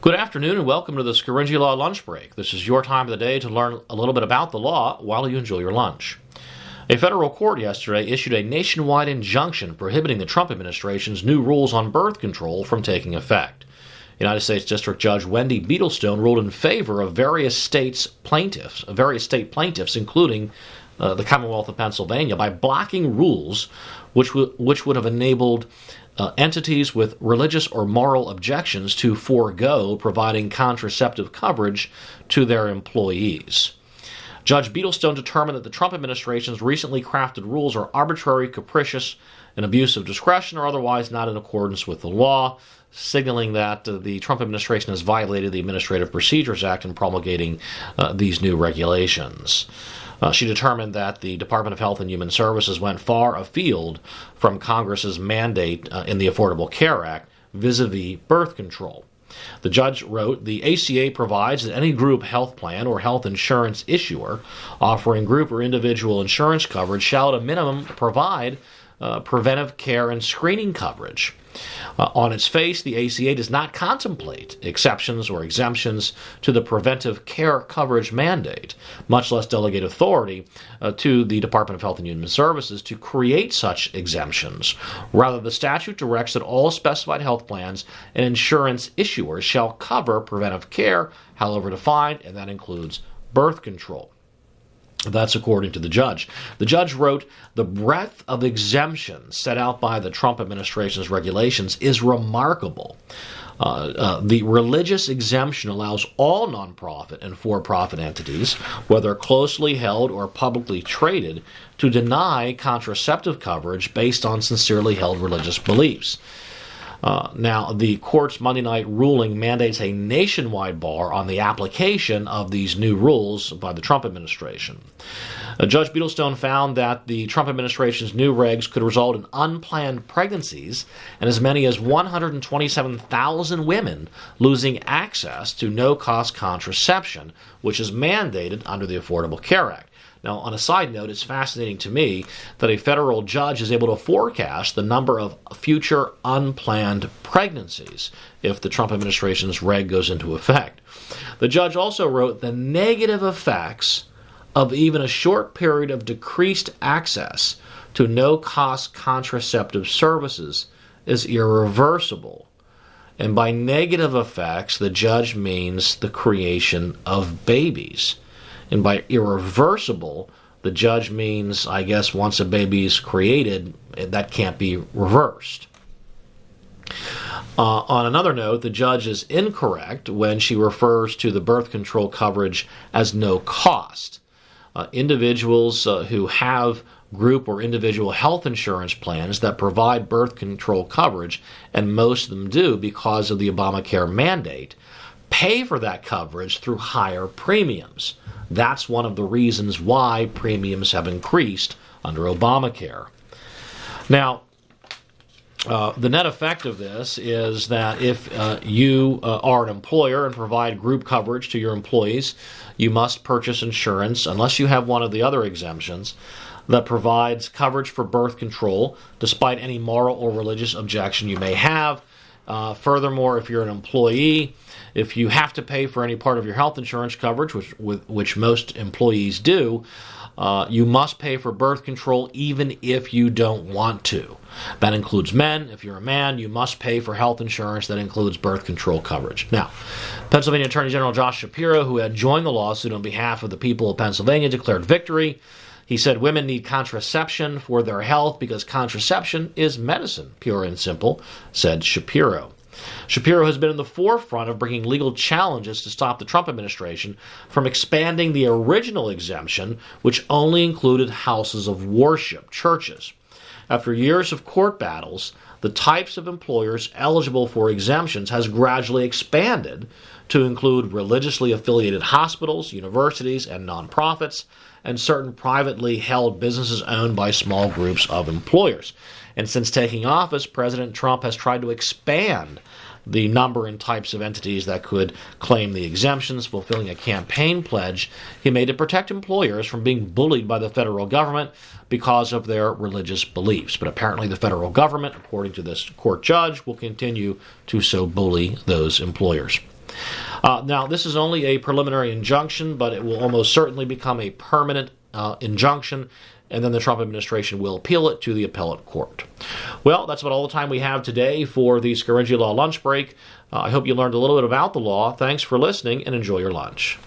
Good afternoon and welcome to the Scaringi Law Lunch Break. This is your time of the day to learn a little bit about the law while you enjoy your lunch. A federal court yesterday issued a nationwide injunction prohibiting the Trump administration's new rules on birth control from taking effect. United States District Judge Wendy Beetlestone ruled in favor of various state plaintiffs, including the Commonwealth of Pennsylvania, by blocking rules which would have enabled entities with religious or moral objections to forego providing contraceptive coverage to their employees. Judge Beetlestone determined that the Trump administration's recently crafted rules are arbitrary, capricious, an abuse of discretion, or otherwise not in accordance with the law, signaling that the Trump administration has violated the Administrative Procedures Act in promulgating these new regulations. She determined that the Department of Health and Human Services went far afield from Congress's mandate in the Affordable Care Act vis-a-vis birth control. The judge wrote, "The ACA provides that any group health plan or health insurance issuer offering group or individual insurance coverage shall at a minimum provide preventive care and screening coverage. On its face, the ACA does not contemplate exceptions or exemptions to the preventive care coverage mandate, much less delegate authority to the Department of Health and Human Services to create such exemptions. Rather, the statute directs that all specified health plans and insurance issuers shall cover preventive care, however defined, and that includes birth control." That's according to the judge. The judge wrote, "The breadth of exemptions set out by the Trump administration's regulations is remarkable. The religious exemption allows all nonprofit and for-profit entities, whether closely held or publicly traded, to deny contraceptive coverage based on sincerely held religious beliefs." Now, the court's Monday night ruling mandates a nationwide bar on the application of these new rules by the Trump administration. Judge Beetlestone found that the Trump administration's new regs could result in unplanned pregnancies and as many as 127,000 women losing access to no-cost contraception, which is mandated under the Affordable Care Act. Now, on a side note, it's fascinating to me that a federal judge is able to forecast the number of future unplanned pregnancies if the Trump administration's reg goes into effect. The judge also wrote, "The negative effects of even a short period of decreased access to no-cost contraceptive services is irreversible." And by negative effects, the judge means the creation of babies. And by irreversible, the judge means, I guess, once a baby is created, that can't be reversed. On another note, the judge is incorrect when she refers to the birth control coverage as no cost. Individuals who have group or individual health insurance plans that provide birth control coverage, and most of them do because of the Obamacare mandate, pay for that coverage through higher premiums. That's one of the reasons why premiums have increased under Obamacare. Now, the net effect of this is that if you are an employer and provide group coverage to your employees, you must purchase insurance, unless you have one of the other exemptions, that provides coverage for birth control, despite any moral or religious objection you may have. Furthermore, if you're an employee, if you have to pay for any part of your health insurance coverage, which most employees do, you must pay for birth control even if you don't want to. That includes men. If you're a man, you must pay for health insurance that includes birth control coverage. Now, Pennsylvania Attorney General Josh Shapiro, who had joined the lawsuit on behalf of the people of Pennsylvania, declared victory. He said women need contraception for their health because contraception is medicine, pure and simple, said Shapiro. Shapiro has been in the forefront of bringing legal challenges to stop the Trump administration from expanding the original exemption, which only included houses of worship, churches. After years of court battles, the types of employers eligible for exemptions has gradually expanded to include religiously affiliated hospitals, universities, and nonprofits, and certain privately held businesses owned by small groups of employers. And since taking office, President Trump has tried to expand the number and types of entities that could claim the exemptions, fulfilling a campaign pledge he made to protect employers from being bullied by the federal government because of their religious beliefs. But apparently the federal government, according to this court judge, will continue to so bully those employers. Now, this is only a preliminary injunction, but it will almost certainly become a permanent injunction, and then the Trump administration will appeal it to the appellate court. Well, that's about all the time we have today for the Scaringi Law Lunch Break. I hope you learned a little bit about the law. Thanks for listening, and enjoy your lunch.